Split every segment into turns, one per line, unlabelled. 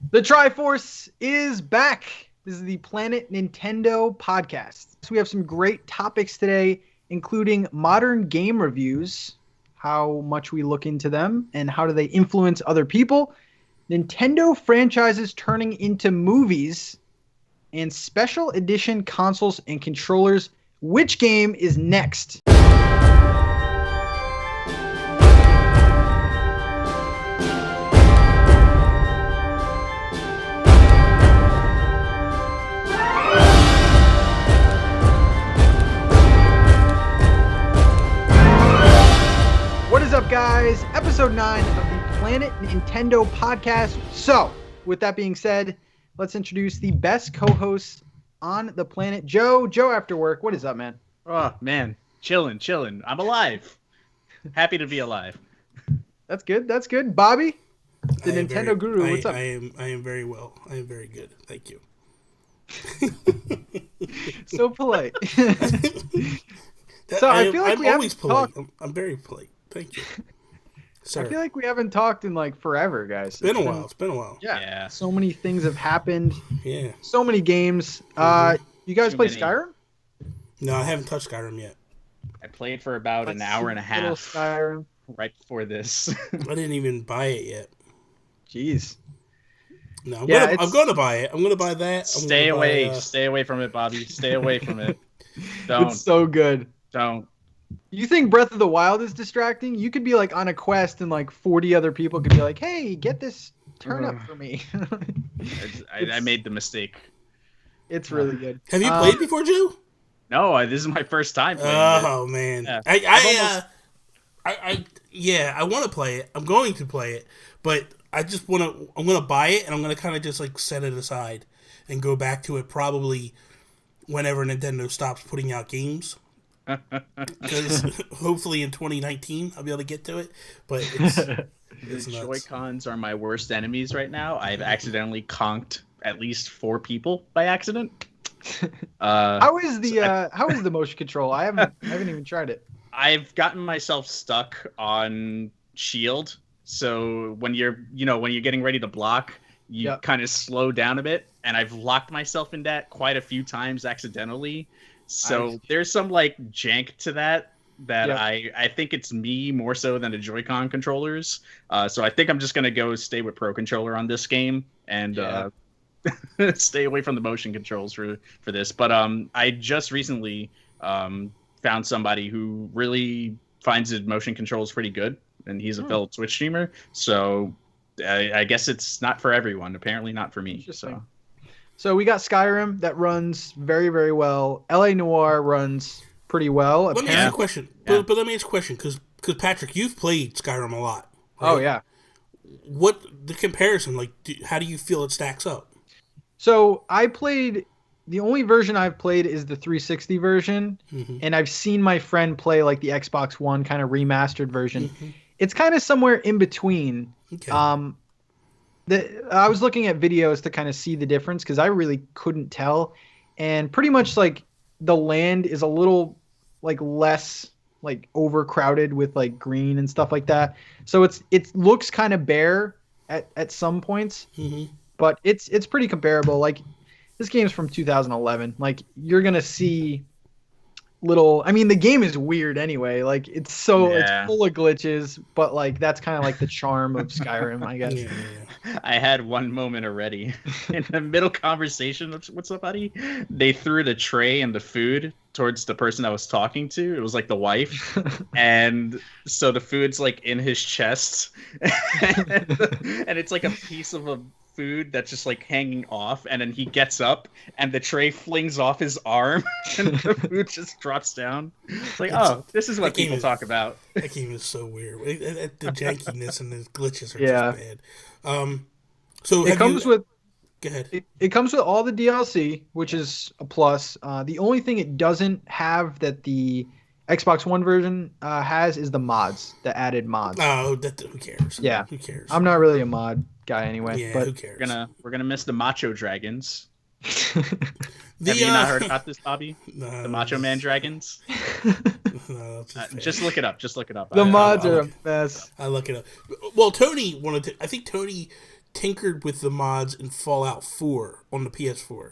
The Triforce is back. This is the Planet Nintendo podcast. So we have some great topics today, including modern game reviews, how much we look into them, and how do they influence other people, Nintendo franchises turning into movies, and special edition consoles and controllers. Which game is next? What is up, guys? Episode 9 of the Planet Nintendo podcast. So, with that being said, let's introduce the best co-hosts on the planet. Joe after work. What is up, man?
Oh, man. Chilling. I'm alive. Happy to be alive.
That's good. Bobby, the Nintendo guru. What's up?
I am very well. I am very good. Thank you.
So polite.
I feel like I'm always polite. I'm very polite. Thank you. Sir.
I feel like we haven't talked in like forever, guys.
It's been a while.
Yeah. So many things have happened.
Yeah.
So many games. You guys play Skyrim?
No, I haven't touched Skyrim yet.
I played for about an hour and a half
Skyrim.
right before this.
I didn't even buy it yet.
Jeez.
No, I'm going to buy it. I'm going to buy that.
Stay away from it, Bobby. Stay away from it. Don't.
It's so good.
Don't.
You think Breath of the Wild is distracting? You could be like on a quest and like 40 other people could be like, hey, get this turnip for me.
I made the mistake.
It's really good.
Have you played before, Joe?
No, this is my first time playing
it. Man. Yeah. I want to play it. I'm going to play it, but I'm going to buy it and I'm going to kind of just like set it aside and go back to it probably whenever Nintendo stops putting out games. Because hopefully in 2019 I'll be able to get to it, but it's
Joy-Cons are my worst enemies right now. I've accidentally conked at least 4 people by accident.
How is the motion control? I haven't even tried it.
I've gotten myself stuck on shield, so when you're getting ready to block, you kind of slow down a bit, and I've locked myself in that quite a few times accidentally. So there's some like jank to that I think it's me more so than the Joy-Con controllers. So I think I'm just gonna go stay with Pro Controller on this game and stay away from the motion controls for this. But I just recently found somebody who really finds the motion controls pretty good, and he's a fellow Twitch streamer. So I guess it's not for everyone. Apparently not for me.
So we got Skyrim that runs very, very well. LA Noire runs pretty well.
Let me ask you a question. Yeah. But let me ask a question, because Patrick, you've played Skyrim a lot. Right?
Oh, yeah.
What the comparison, like, how do you feel it stacks up?
So the only version I've played is the 360 version, and I've seen my friend play like the Xbox One kind of remastered version. It's kind of somewhere in between. Okay. I was looking at videos to kind of see the difference because I really couldn't tell, and pretty much like the land is a little like less like overcrowded with like green and stuff like that. So it looks kind of bare at some points, but it's pretty comparable. Like this game's from 2011. Like you're gonna see the game is weird anyway. Like it's full of glitches, but like that's kind of like the charm of Skyrim, I guess.
Yeah.
I had one moment already in the middle conversation with somebody. They threw the tray and the food towards the person I was talking to. It was like the wife, and so the food's like in his chest, and it's like a piece of a food that's just like hanging off, and then he gets up and the tray flings off his arm and the food just drops down. It's like, this is what people talk about.
That game is so weird. The jankiness and the glitches are just bad. So
it comes with
go ahead.
It comes with all the DLC, which is a plus. The only thing it doesn't have that the Xbox One version has is the mods, the added mods.
Oh, who cares?
Yeah,
who cares?
I'm not really a mod guy anyway.
Yeah,
but
who cares?
We're gonna miss the Macho Dragons. Have you not heard about this, Bobby?
No,
the Macho Man Dragons.
No,
just look it up.
The mods are a mess.
I look it up. Well, Tony wanted to. I think Tony tinkered with the mods in Fallout 4 on the PS4.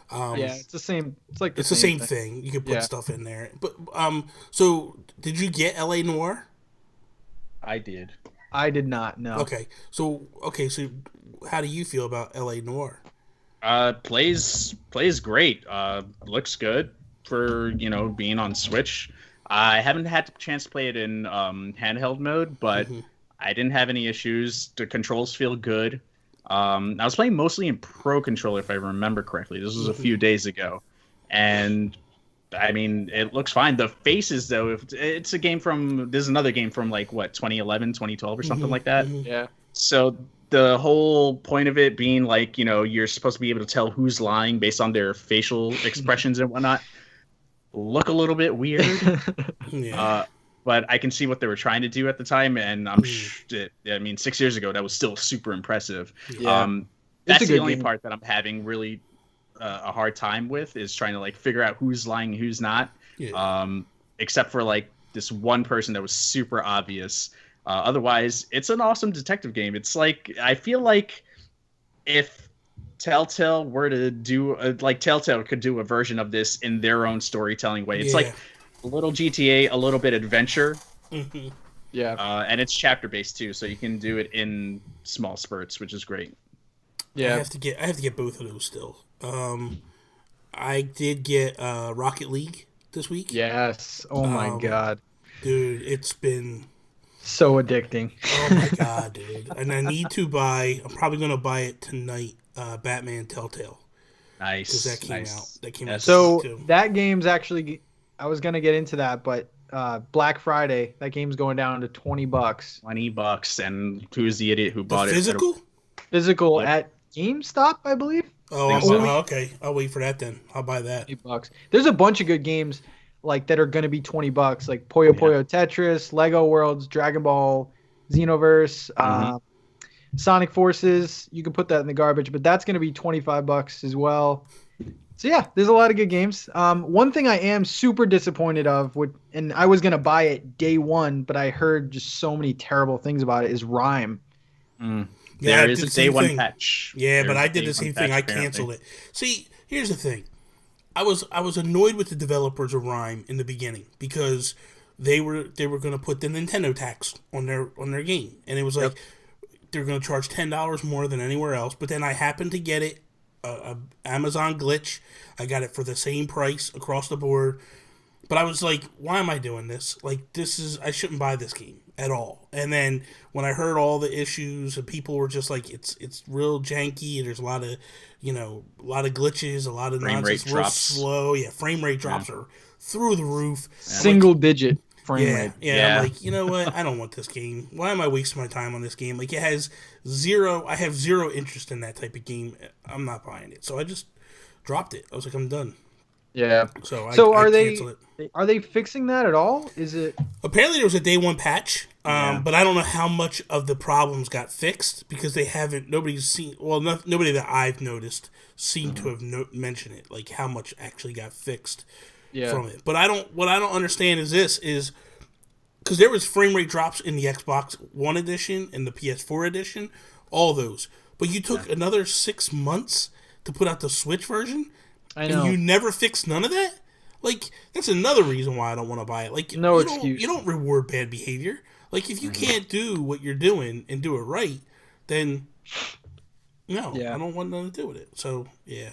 It's the same. It's like
the same thing. You can put stuff in there. But so did you get LA Noire?
I did.
I did not. No.
Okay. So how do you feel about LA Noire?
Plays great. Looks good for being on Switch. I haven't had the chance to play it in handheld mode, but I didn't have any issues. The controls feel good. I was playing mostly in Pro Controller, if I remember correctly. This was a few days ago, and I mean, it looks fine. The faces, though, if it's a game from, there's another game from like what 2011, 2012, or something like that.
Yeah.
So the whole point of it being like you're supposed to be able to tell who's lying based on their facial expressions and whatnot. Look a little bit weird. But I can see what they were trying to do at the time, and I mean, 6 years ago, that was still super impressive.
Yeah.
That's the only part that I'm having really a hard time with, is trying to like figure out who's lying and who's not. Except for like this one person that was super obvious. Otherwise, it's an awesome detective game. It's like, I feel like if Telltale were to do Telltale could do a version of this in their own storytelling way. It's like a little GTA, a little bit adventure. And it's chapter based too, so you can do it in small spurts, which is great.
I have to get both of those still. I did get Rocket League this week.
Yes. Oh my god,
dude, it's been
so addicting.
Oh my god, dude! And I need to buy. I'm probably gonna buy it tonight. Batman Telltale.
Nice.
Because that came out. That came out.
So that game's actually. I was gonna get into that, but Black Friday, that game's going down to $20.
$20, and who's the idiot who bought
physical?
it?
Physical at GameStop, I believe.
Okay. I'll wait for that then. I'll buy that.
$8. There's a bunch of good games like that are gonna be $20, like Puyo Puyo Tetris, Lego Worlds, Dragon Ball, Xenoverse, Sonic Forces. You can put that in the garbage, but that's gonna be $25 as well. So yeah, there's a lot of good games. One thing I am super disappointed of, and I was gonna buy it day one, but I heard just so many terrible things about it, is RIME.
There is a day one patch.
Yeah, but I did the same thing. I canceled it. See, here's the thing. I was annoyed with the developers of RIME in the beginning because they were going to put the Nintendo tax on their game, and it was like they're going to charge $10 more than anywhere else. But then I happened to get it. Amazon glitch. I got it for the same price across the board. But I was like, why am I doing this? Like, I shouldn't buy this game at all. And then when I heard all the issues and people were just like, it's real janky. There's a lot of glitches, a lot of
frame
nonsense,
rate
real
drops.
Slow. Yeah, frame rate drops are through the roof.
Single digit frame rate.
Yeah. I'm like, you know what? I don't want this game. Why am I wasting my time on this game? Like, I have zero interest in that type of game. I'm not buying it. So I just dropped it. I was like, I'm done.
Yeah.
So
are
canceled it.
Are they fixing that at all? Is it?
Apparently there was a day one patch, but I don't know how much of the problems got fixed because they haven't. Nobody's seen. Well, nobody that I've noticed seemed to have mentioned it. Like how much actually got fixed from it. But what I don't understand is because there was frame rate drops in the Xbox One edition and the PS4 edition, all those. But you took another 6 months to put out the Switch version.
I know.
And you never fixed none of that? Like, that's another reason why I don't want to buy it. Like,
no excuse.
You don't reward bad behavior. Like, if you can't do what you're doing and do it right, then no, I don't want nothing to do with it. So, yeah.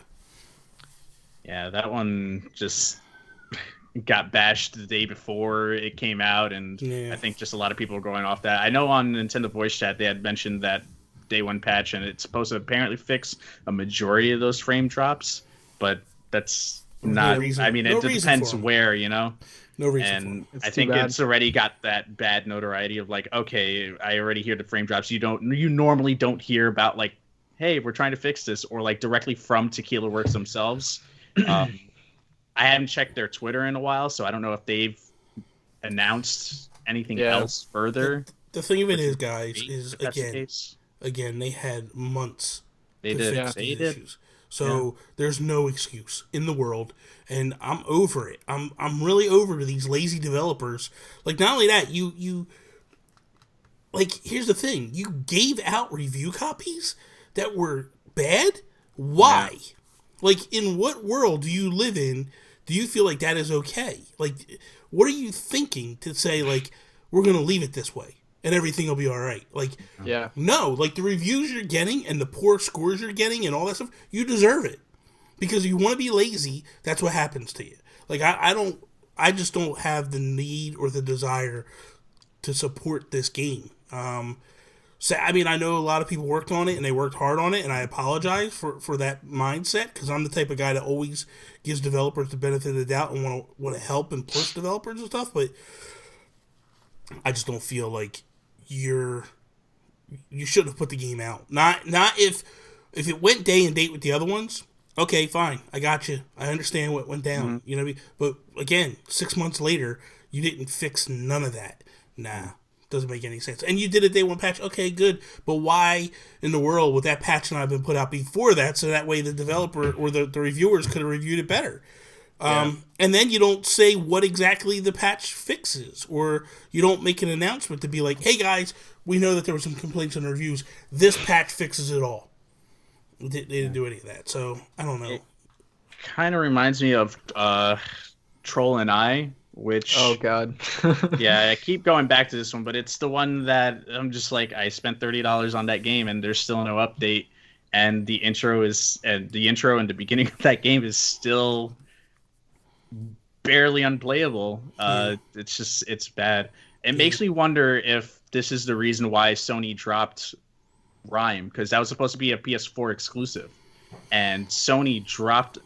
Yeah, that one just got bashed the day before it came out, and I think just a lot of people were going off that. I know on Nintendo Voice Chat they had mentioned that day one patch, and it's supposed to apparently fix a majority of those frame drops, but that's not. I mean, it depends where, No
reason.
And I think it's already got that bad notoriety of like, okay, I already hear the frame drops. You normally don't hear about like, hey, we're trying to fix this, or like directly from Tequila Works themselves. I haven't checked their Twitter in a while, so I don't know if they've announced anything else further.
The thing of it is, guys, is again, they had months.
They did.
Issues. So there's no excuse in the world, and I'm over it. I'm really over these lazy developers. Like, not only that, you like, here's the thing: you gave out review copies. that were bad? Why? Yeah. Like, in what world do you live in? Do you feel like that is okay? Like, what are you thinking to say, like, we're going to leave it this way and everything will be all right? Like,
yeah.
No, like, the reviews you're getting and the poor scores you're getting and all that stuff, you deserve it. Because you want to be lazy, that's what happens to you. Like, I just don't have the need or the desire to support this game. So, I mean, I know a lot of people worked on it and they worked hard on it, and I apologize for that mindset, because I'm the type of guy that always gives developers the benefit of the doubt and want to help and push developers and stuff, but I just don't feel like you shouldn't have put the game out. Not if it went day and date with the other ones. Okay, fine. I got you. I understand what went down. Mm-hmm. You know what I mean? But again, 6 months later, you didn't fix none of that. Nah, doesn't make any sense. And you did a day one patch. Okay, good. But why in the world would that patch not have been put out before that, so that way the developer or the reviewers could have reviewed it better? And then you don't say what exactly the patch fixes, or you don't make an announcement to be like, hey guys, we know that there were some complaints in the reviews. This patch fixes it all. They didn't do any of that, so I don't know. It
kind of reminds me of Troll and I, which...
Oh, God.
Yeah, I keep going back to this one, but it's the one that I'm just like, I spent $30 on that game, and there's still no update, and the intro and the beginning of that game is still barely unplayable. It's bad. It makes me wonder if this is the reason why Sony dropped RIME, because that was supposed to be a PS4 exclusive, and Sony dropped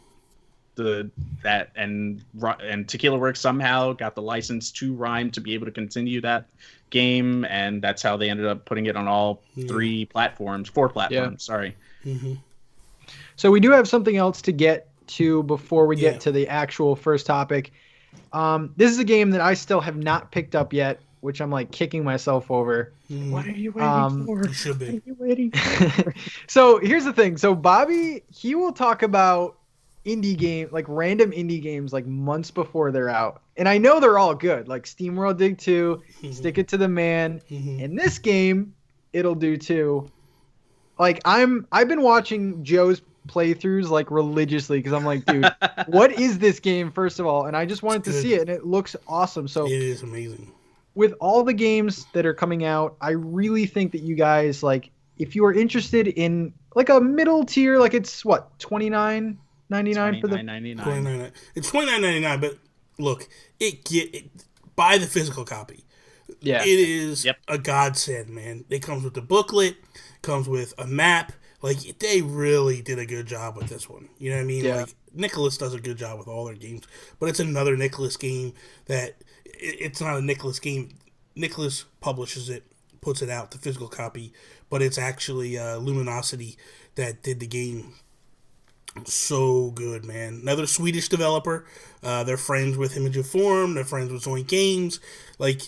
that, and Tequila Works somehow got the license to RIME to be able to continue that game, and that's how they ended up putting it on all four platforms. Sorry.
Mm-hmm.
So we do have something else to get to before we get to the actual first topic. This is a game that I still have not picked up yet, which I'm like kicking myself over.
What are you waiting for?
You should be.
What are you waiting for?
So here's the thing. So Bobby, he will talk about random indie games like months before they're out. And I know they're all good, like SteamWorld Dig 2, Stick It to the Man. And this game, Ittle Dew 2. Like I've been watching Joe's playthroughs like religiously, because I'm like, dude, what is this game, first of all? And I just wanted to see it, and it looks awesome. So
it is amazing.
With all the games that are coming out, I really think that you guys, like, if you are interested in like a middle tier, like it's what, $29.99 for the
$29.99. It's $29.99, but look, buy the physical copy.
Yeah,
it is a godsend, man. It comes with the booklet, comes with a map. Like, they really did a good job with this one. You know what I mean?
Yeah.
Like, Nicholas does a good job with all their games, but it's another Nicholas game that it's not a Nicholas game. Nicholas publishes it, puts it out, the physical copy, but it's actually Luminosity that did the game. So good, man. Another Swedish developer. They're friends with Image of Form. They're friends with Zoink Games. Like,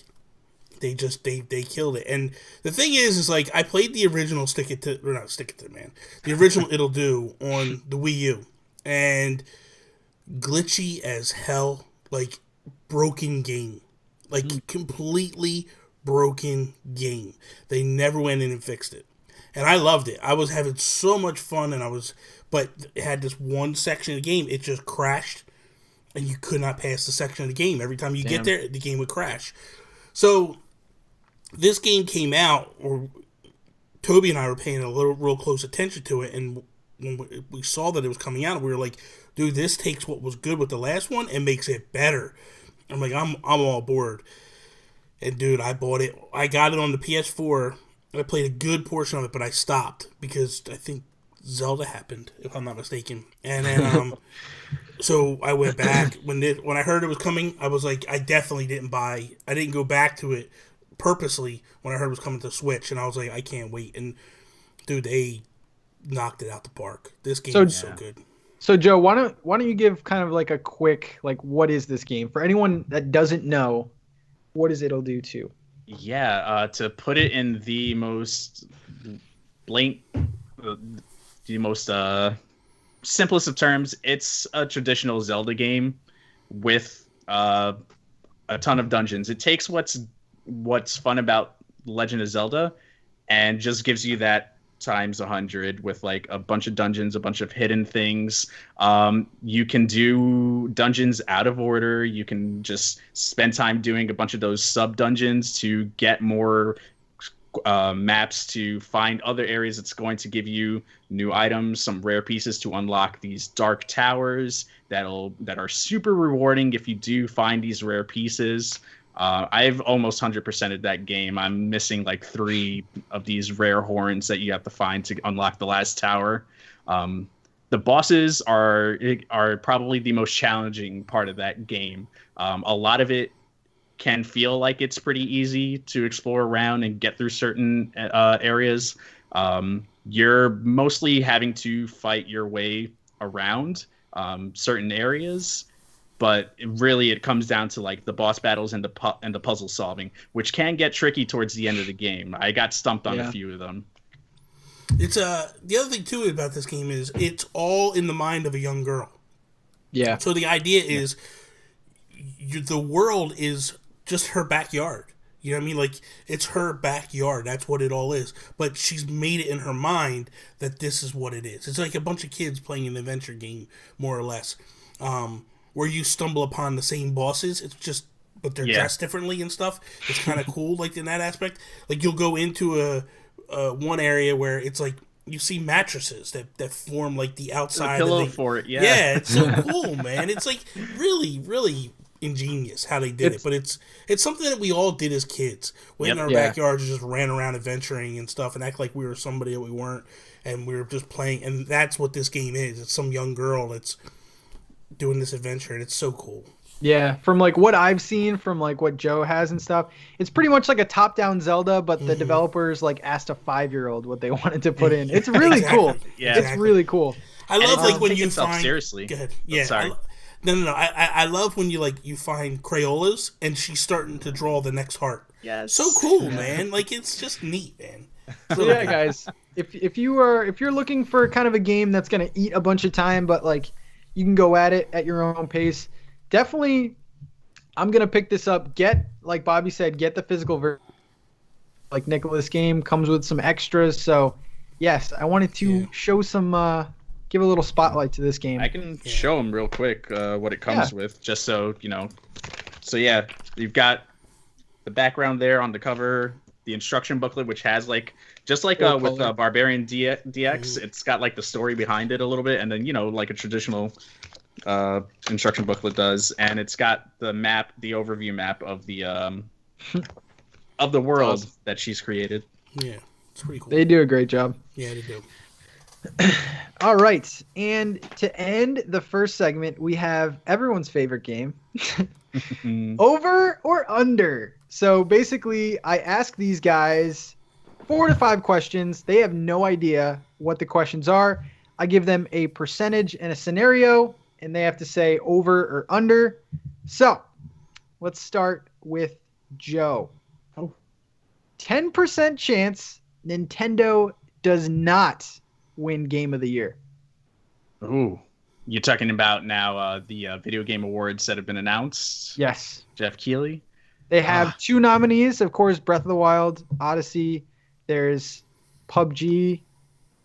they killed it. And the thing is like, I played the original the original Ittle Dew on the Wii U, and glitchy as hell, like broken game, like completely broken game. They never went in and fixed it, and I loved it. I was having so much fun, but it had this one section of the game, it just crashed, and you could not pass the section of the game. Every time you get there, the game would crash. So this game came out, or Toby and I were paying real close attention to it, and when we saw that it was coming out, we were like, dude, this takes what was good with the last one and makes it better. I'm like, I'm all aboard. And dude, I bought it. I got it on the PS4. I played a good portion of it, but I stopped because I think Zelda happened, if I'm not mistaken. And then so I went back when I heard it was coming. I was like, I definitely didn't buy. I didn't go back to it purposely when I heard it was coming to Switch, and I was like, I can't wait. And dude, they knocked it out the park. This game is so good.
So Joe, why don't you give kind of like a quick, like, what is this game for anyone that doesn't know? What is Ittle Dew 2?
Yeah, to put it in the most simplest of terms, it's a traditional Zelda game with a ton of dungeons. It takes what's fun about Legend of Zelda and just gives you that times 100 with like a bunch of dungeons, a bunch of hidden things. You can do dungeons out of order. You can just spend time doing a bunch of those sub dungeons to get more maps, to find other areas that's going to give you new items, some rare pieces to unlock these dark towers that are super rewarding if you do find these rare pieces. I've almost 100%ed that game. I'm missing like 3 of these rare horns that you have to find to unlock the last tower. The bosses are probably the most challenging part of that game. A lot of it can feel like it's pretty easy to explore around and get through certain areas. You're mostly having to fight your way around certain areas. But it comes down to like the boss battles and the puzzle solving, which can get tricky towards the end of the game. I got stumped on a few of them.
It's the other thing too about this game is it's all in the mind of a young girl.
Yeah.
So the idea is the world is just her backyard. You know what I mean? Like, it's her backyard. That's what it all is. But she's made it in her mind that this is what it is. It's like a bunch of kids playing an adventure game, more or less. Where you stumble upon the same bosses. It's just, but they're dressed differently and stuff. It's kind of cool, like, in that aspect. Like, you'll go into a one area where it's like, you see mattresses that form, like, the outside.
A pillow for it, yeah.
Yeah, it's so cool, man. It's, like, really, really ingenious how they did it. But it's something that we all did as kids. Went in our backyards, just ran around adventuring and stuff and act like we were somebody that we weren't. And we were just playing. And that's what this game is. It's some young girl that's doing this adventure, and it's so cool.
Yeah, from like what I've seen, from like what Joe has and stuff, it's pretty much like a top-down Zelda, but the developers like asked a 5-year-old what they wanted to put in. It's really cool.
Yeah,
it's really cool.
I love like when you find
seriously.
Go ahead. Yeah,
sorry.
No. I love when you find Crayola's and she's starting to draw the next heart.
Yes.
So cool, man. Like, it's just neat, man.
So yeah, guys, if you're looking for kind of a game that's gonna eat a bunch of time, but like you can go at it at your own pace, definitely I'm going to pick this up. Like Bobby said, get the physical version. Like Nicholas' game comes with some extras. So, yes, I wanted to show some, give a little spotlight to this game.
I can show them real quick what it comes with, just so, you know. So, yeah, you've got the background there on the cover, the instruction booklet, which has, like, just like with Barbarian DX, it's got like the story behind it a little bit, and then, you know, like a traditional instruction booklet does, and it's got the map, the overview map of the world that she's created.
Yeah, it's pretty cool.
They do a great job.
Yeah, they do.
All right, and to end the first segment, we have everyone's favorite game, over or under. So basically, I ask these guys 4 to 5 questions. They have no idea what the questions are. I give them a percentage and a scenario, and they have to say over or under. So let's start with Joe. 10% chance Nintendo does not win Game of the Year.
Ooh. You're talking about now the video game awards that have been announced?
Yes.
Jeff Keighley?
They have 2 nominees, of course, Breath of the Wild, Odyssey. There's PUBG,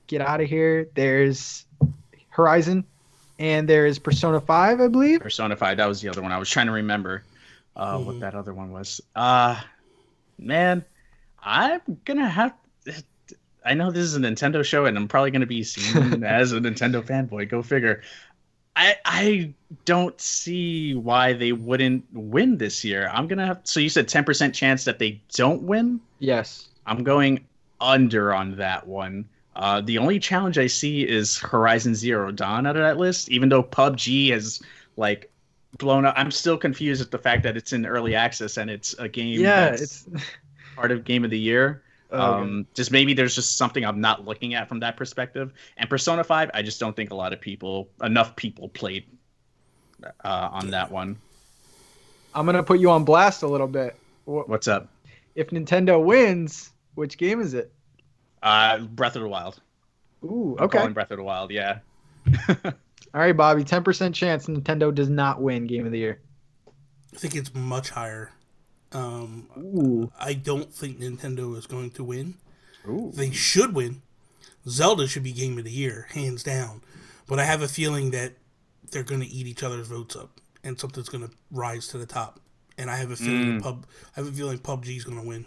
get out of here. There's Horizon, and there's Persona 5, I believe.
Persona 5, that was the other one. I was trying to remember what that other one was. Man, I'm going to have... I know this is a Nintendo show, and I'm probably going to be seen as a Nintendo fanboy. Go figure. I don't see why they wouldn't win this year. I'm going to have... So you said 10% chance that they don't win?
Yes.
I'm going under on that one. The only challenge I see is Horizon Zero Dawn out of that list, even though PUBG has like blown up. I'm still confused at the fact that it's in early access and it's a game that's part of Game of the Year. Just maybe there's just something I'm not looking at from that perspective. And Persona 5, I just don't think enough people played on that one.
I'm going to put you on blast a little bit.
What's up?
If Nintendo wins, which game is it?
Breath of the Wild.
Ooh,
I'm
okay.
calling Breath of the Wild, yeah.
All right, Bobby, 10% chance Nintendo does not win Game of the Year.
I think it's much higher. I don't think Nintendo is going to win.
Ooh.
They should win. Zelda should be Game of the Year, hands down. But I have a feeling that they're going to eat each other's votes up, and something's going to rise to the top. And I have a feeling PUBG is going to win.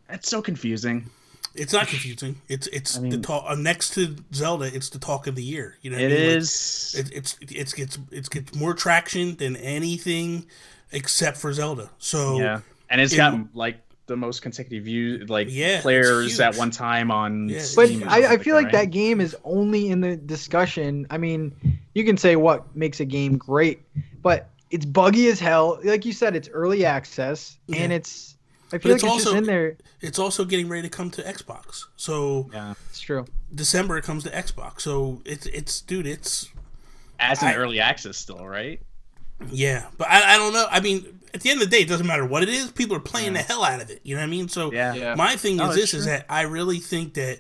That's so confusing.
It's not confusing. It's the talk next to Zelda. It's the talk of the year. You know, what
it
I mean?
is.
It gets more traction than anything except for Zelda. So
yeah, and it's got like the most consecutive views, players at one time on.
Yeah, Steam. But I feel like that game is only in the discussion. I mean, you can say what makes a game great, but it's buggy as hell. Like you said, it's early access, and it's. I feel like it's also just in there.
It's also getting ready to come to Xbox. So
yeah, it's true.
December it comes to Xbox. So it's
as an early access still, right?
Yeah, but I don't know. I mean, at the end of the day, it doesn't matter what it is. People are playing the hell out of it. You know what I mean? So my thing is that I really think that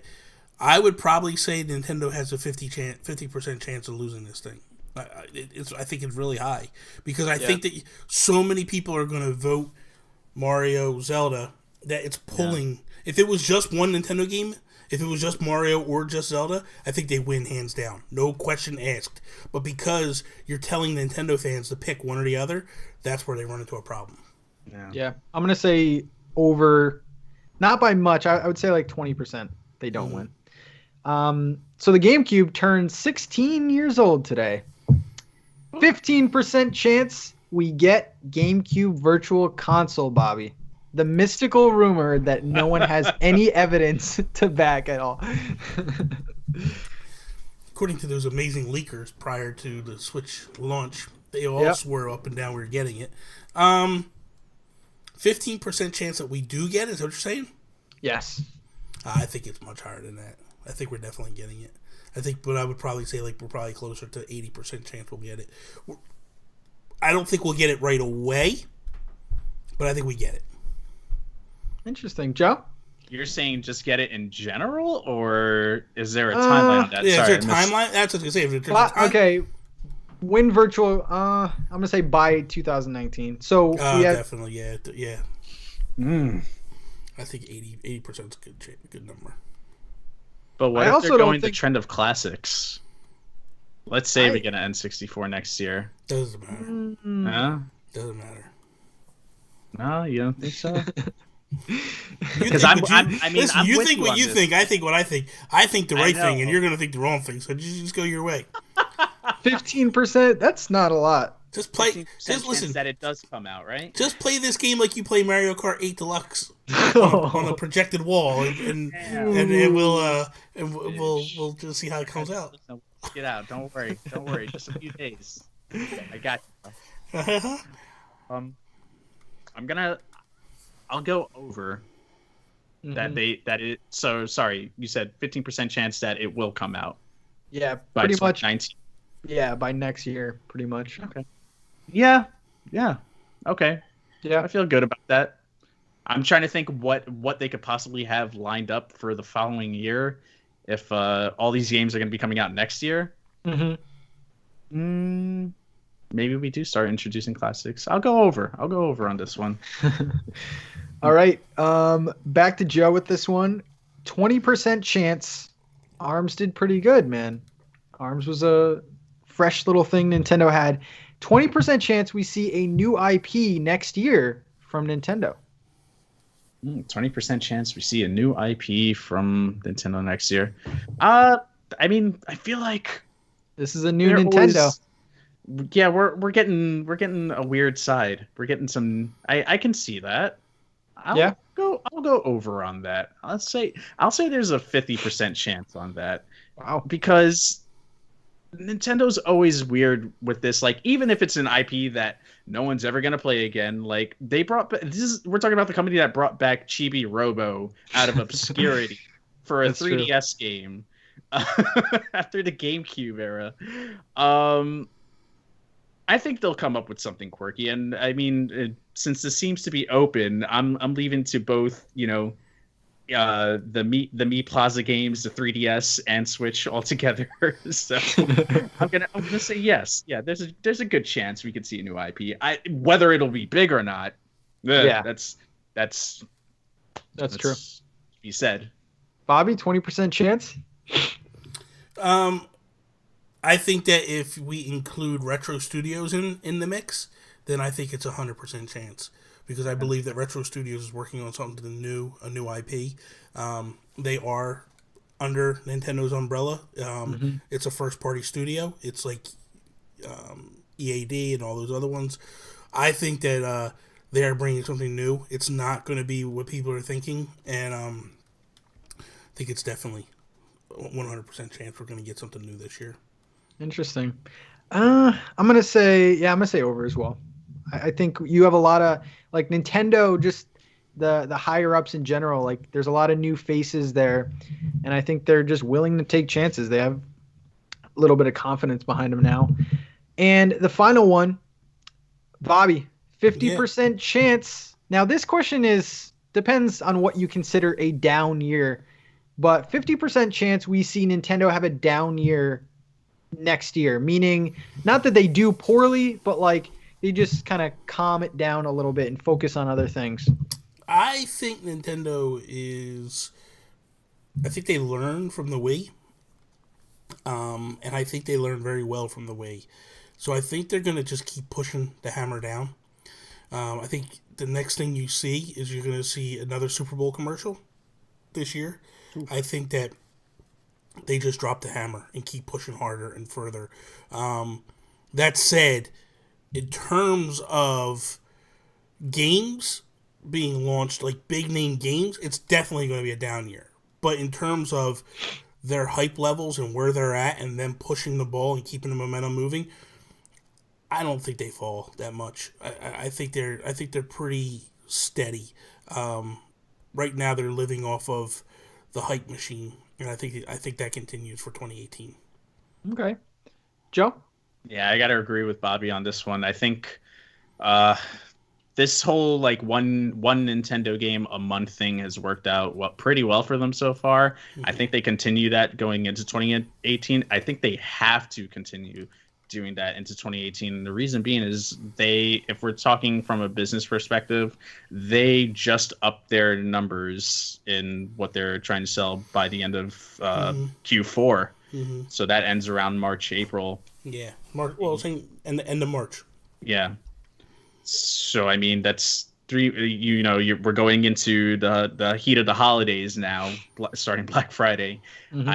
I would probably say Nintendo has a 50% chance of losing this thing. I think it's really high because I think that so many people are going to vote Mario, Zelda, that it's pulling. Yeah. If it was just one Nintendo game, if it was just Mario or just Zelda, I think they win hands down. No question asked. But because you're telling Nintendo fans to pick one or the other, that's where they run into a problem.
Yeah. I'm going to say over, not by much, I would say like 20% they don't win. So the GameCube turned 16 years old today. 15% chance we get GameCube Virtual Console, Bobby. The mystical rumor that no one has any evidence to back at all.
According to those amazing leakers prior to the Switch launch, they all swore up and down we were getting it. 15% chance that we do get it, is that what you're saying?
Yes.
I think it's much higher than that. I think we're definitely getting it. But I would probably say like we're probably closer to 80% chance we'll get it. I don't think we'll get it right away, but I think we get it.
Interesting. Joe?
You're saying just get it in general, or is there a timeline on that?
Yeah, is there a timeline? That's what I was going to say.
Okay. When virtual, I'm going to say by 2019. So
definitely, yeah. I think 80% is a good number.
But what if they're going the trend of classics? Let's say we get an N64 next year.
Doesn't matter. Doesn't matter.
No, you don't think so?
Because you think what you think. I think what I think. I think the right thing, and you're going to think the wrong thing. So just go your way.
15%. That's not a lot.
Just play. Just listen.
That it does come out, right?
Just play this game like you play Mario Kart 8 Deluxe on a projected wall, and we'll just see how it comes out.
Get out. Don't worry. Just a few days. I got you. I'll go over so sorry, you said 15% chance that it will come out.
Yeah,
by
pretty much
2019.
Yeah, by next year, pretty much.
Okay. Yeah. Okay.
Yeah.
I feel good about that. I'm trying to think what they could possibly have lined up for the following year if all these games are going to be coming out next year. Maybe we do start introducing classics. I'll go over on this one.
All right. Back to Joe with this one. 20% chance. ARMS did pretty good, man. ARMS was a fresh little thing Nintendo had. 20% chance we see a new IP next year from Nintendo.
20% chance we see a new IP from Nintendo next year. I mean, I feel like
this is a new Nintendo.
We're getting a weird side. We're getting some. I can see that. I'll go over on that. I'll say there's a 50% chance on that.
Wow.
Because Nintendo's always weird with this. Like, even if it's an IP that no one's ever gonna play again, like we're talking about the company that brought back Chibi Robo out of obscurity for a 3DS game after the GameCube era. I think they'll come up with something quirky, and I mean, since this seems to be open, I'm leaving to both, the Mi Plaza games, the 3DS and Switch all together. So I'm gonna say yes. Yeah, there's a good chance we could see a new IP. Whether it'll be big or not, that's
true.
Be said.
Bobby, 20% chance?
I think that if we include Retro Studios in the mix, then I think it's 100% chance. Because I believe that Retro Studios is working on something new, a new IP. They are under Nintendo's umbrella. It's a first-party studio. It's like EAD and all those other ones. I think that they are bringing something new. It's not going to be what people are thinking, and I think it's definitely 100% chance we're going to get something new this year.
Interesting. I'm gonna say over as well. I think you have a lot of like Nintendo, just the higher ups in general. Like there's a lot of new faces there, and I think they're just willing to take chances. They have a little bit of confidence behind them now. And the final one, Bobby, 50% chance. Now this question depends on what you consider a down year, but 50% chance we see Nintendo have a down year next year, meaning not that they do poorly, but like they just kind of calm it down a little bit and focus on other things.
I think I think they learned from the Wii, and I think they learned very well from the Wii. So I think they're going to just keep pushing the hammer down. I think the next thing you see is you're going to see another Super Bowl commercial this year. I think that they just drop the hammer and keep pushing harder and further. That said, in terms of games being launched, like big name games, it's definitely going to be a down year. But in terms of their hype levels and where they're at and them pushing the ball and keeping the momentum moving, I don't think they fall that much. I think they're pretty steady. Right now they're living off of the hype machine. And I think that continues for 2018.
Okay. Joe?
Yeah, I got to agree with Bobby on this one. I think this whole like one Nintendo game a month thing has worked out pretty well for them so far. Mm-hmm. I think they continue that going into 2018. I think they have to continue doing that into 2018. And the reason being is if we're talking from a business perspective, they just upped their numbers in what they're trying to sell by the end of Q4. Mm-hmm. So that ends around March, April.
Yeah. March. Well, saying the end of March.
Yeah. So, I mean, that's we're going into the heat of the holidays now, starting Black Friday. Mm-hmm.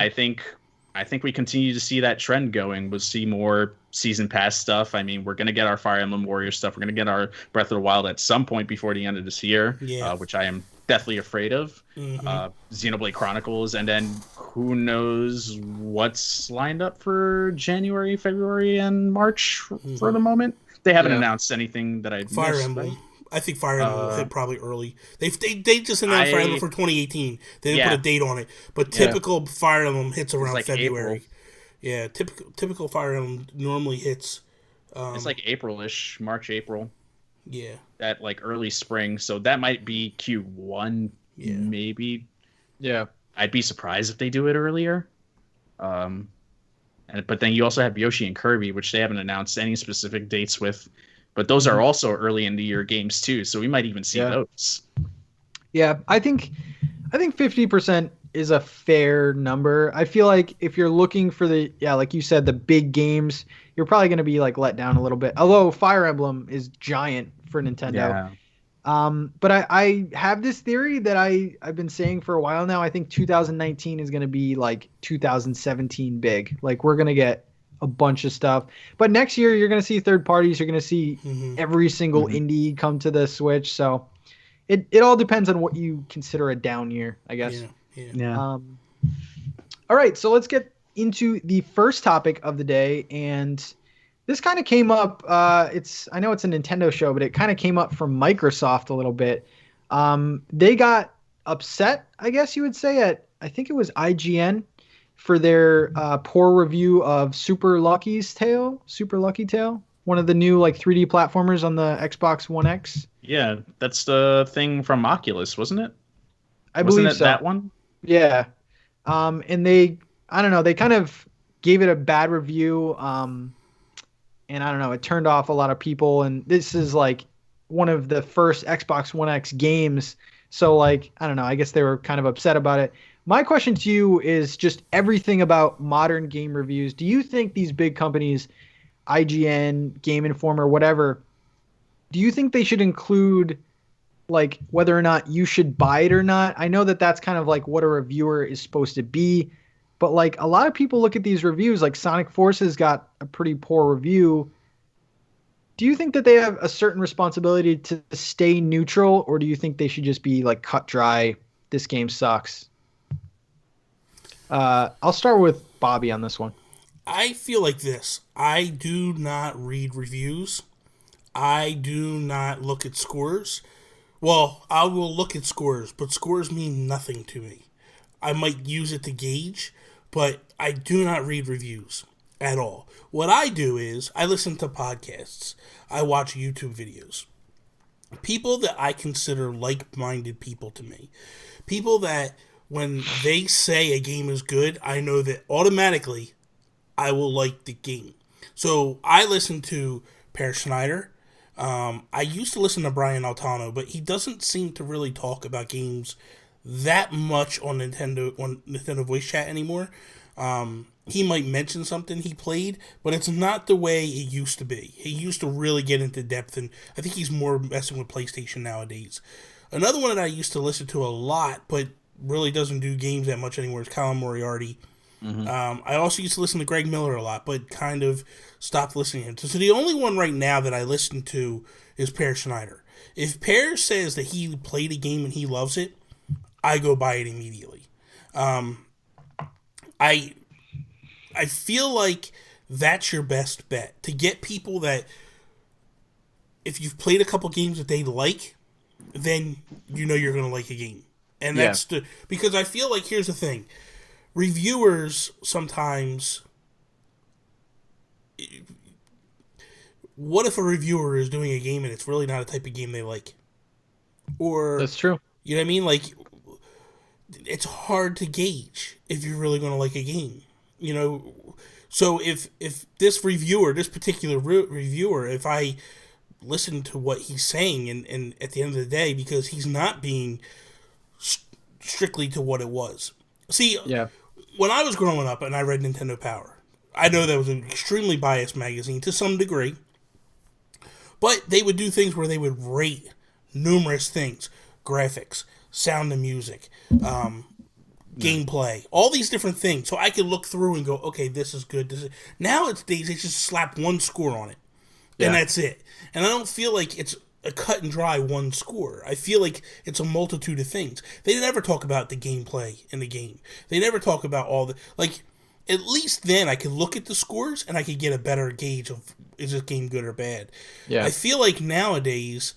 I think we continue to see that trend going. We'll see more season pass stuff. I mean, we're going to get our Fire Emblem Warriors stuff. We're going to get our Breath of the Wild at some point before the end of this year, which I am deathly afraid of. Mm-hmm. Xenoblade Chronicles, and then who knows what's lined up for January, February, and March for the moment. They haven't announced anything that I've
Fire
missed.
Emblem. Right? I think Fire Emblem will hit probably early. They just announced Fire Emblem for 2018. They didn't put a date on it, but typical Fire Emblem hits around like February. April. Yeah, typical Fire Emblem normally hits.
It's like April-ish, March, April.
Yeah.
That like early spring, so that might be Q1, maybe.
Yeah.
I'd be surprised if they do it earlier. But then you also have Yoshi and Kirby, which they haven't announced any specific dates with. But those are also early in the year games too, so we might even see those.
Yeah, I think 50% is a fair number. I feel like if you're looking for like you said, the big games, you're probably going to be like let down a little bit. Although Fire Emblem is giant for Nintendo. Yeah. But I have this theory that I've been saying for a while now. I think 2019 is going to be like 2017 big. Like we're going to get a bunch of stuff. But next year you're going to see third parties. You're going to see every single indie come to the Switch. So it all depends on what you consider a down year, I guess.
Yeah.
All right, so let's get into the first topic of the day, and this kind of came up. I know it's a Nintendo show, but it kind of came up from Microsoft a little bit. They got upset, I guess you would say, at I think it was IGN for their poor review of Super Lucky Tale, one of the new like 3D platformers on the Xbox One X.
Yeah, that's the thing from Oculus, wasn't it?
I believe so.
That one?
Yeah. And they kind of gave it a bad review. And I don't know, it turned off a lot of people. And this is like one of the first Xbox One X games. So like, I don't know, I guess they were kind of upset about it. My question to you is just everything about modern game reviews. Do you think these big companies, IGN, Game Informer, whatever, do you think they should include like whether or not you should buy it or not? I know that that's kind of like what a reviewer is supposed to be, but like a lot of people look at these reviews, like Sonic Forces got a pretty poor review. Do you think that they have a certain responsibility to stay neutral, or do you think they should just be like cut dry? This game sucks. I'll start with Bobby on this one.
I feel like this. I do not read reviews. I do not look at scores. Well, I will look at scores, but scores mean nothing to me. I might use it to gauge, but I do not read reviews at all. What I do is I listen to podcasts. I watch YouTube videos. People that I consider like-minded people to me. People that when they say a game is good, I know that automatically I will like the game. So I listen to Per Schneider. I used to listen to Brian Altano, but he doesn't seem to really talk about games that much on Nintendo Voice Chat anymore. He might mention something he played, but it's not the way it used to be. He used to really get into depth, and I think he's more messing with PlayStation nowadays. Another one that I used to listen to a lot, but really doesn't do games that much anymore, is Colin Moriarty. Mm-hmm. I also used to listen to Greg Miller a lot, but kind of stopped listening to him. So the only one right now that I listen to is Per Schneider. If Per says that he played a game and he loves it, I go buy it immediately. I feel like that's your best bet. To get people that, if you've played a couple games that they like, then you know you're going to like a game. And that's because I feel like, here's the thing. Reviewers sometimes, what if a reviewer is doing a game and it's really not a type of game they like? Or
that's true.
You know what I mean? Like, it's hard to gauge if you're really going to like a game. You know, so if this reviewer, this particular reviewer, if I listen to what he's saying and at the end of the day, because he's not being strictly to what it was. See, when I was growing up and I read Nintendo Power, I know that was an extremely biased magazine to some degree, but they would do things where they would rate numerous things: graphics, sound and music, gameplay, all these different things. So I could look through and go, okay, this is good. Nowadays, they just slap one score on it, and that's it. And I don't feel like it's a cut and dry one score. I feel like it's a multitude of things. They never talk about the gameplay in the game. They never talk about all the, like, at least then I could look at the scores and I could get a better gauge of, is this game good or bad? Yeah. I feel like nowadays,